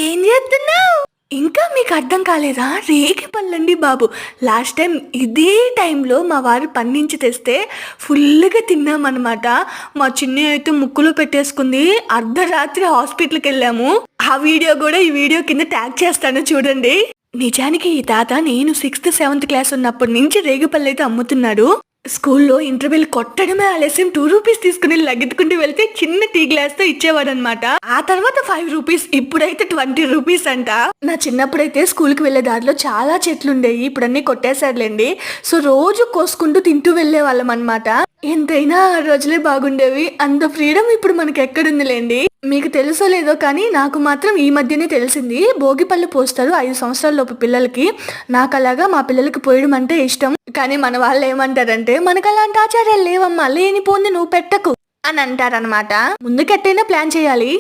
ఏం చేస్తున్నావు? ఇంకా మీకు అర్థం కాలేదా? రేగి పళ్ళండి బాబు. లాస్ట్ టైం ఇదే టైంలో మా వారు పండించి తెస్తే ఫుల్గా తిన్నామన్నమాట. మా చిన్ని అయితే ముక్కులో పెట్టేసుకుంది. అర్ధరాత్రి హాస్పిటల్కి వెళ్ళాము. ఆ వీడియో కూడా ఈ వీడియో కింద ట్యాగ్ చేస్తాను చూడండి. నిజానికి ఈ తాత నేను 6th 7th క్లాస్ ఉన్నప్పటి నుంచి రేగిపళ్ళు అయితే అమ్ముతున్నాడు. స్కూల్లో ఇంటర్వెల్ కొట్టడమే ఆలస్యం 2 రూపీస్ తీసుకుని లగ్గెత్తుకుంటూ వెళ్తే చిన్న టీ గ్లాస్ తో ఇచ్చేవాడు అనమాట. ఆ తర్వాత 5 రూపీస్, ఇప్పుడైతే 20 రూపీస్ అంట. నా చిన్నప్పుడైతే స్కూల్ కి వెళ్లే దారిలో చాలా చెట్లు ఉండేవి, ఇప్పుడు అన్ని కొట్టేశారులేండి. సో రోజు కోసుకుంటూ తింటూ వెళ్లే వాళ్ళం అనమాట. ఎంతైనా ఆ రోజులే బాగుండేవి. అంత ఫ్రీడమ్ ఇప్పుడు మనకి ఎక్కడుందిలేండి. మీకు తెలుసో లేదో కానీ నాకు మాత్రం ఈ మధ్యనే తెలిసింది, భోగిపళ్ళు పోస్తారు 5 సంవత్సరాల లోపు పిల్లలకి. నాకు అలాగా మా పిల్లలకి పోయడం అంటే ఇష్టం. కానీ మన వాళ్ళు ఏమంటారంటే, మనకు అలాంటి ఆచారాలు లేవమ్మా, లేనిపోంది నువ్వు పెట్టకు అని అంటారనమాట. ముందుకెట్టైనా ప్లాన్ చేయాలి.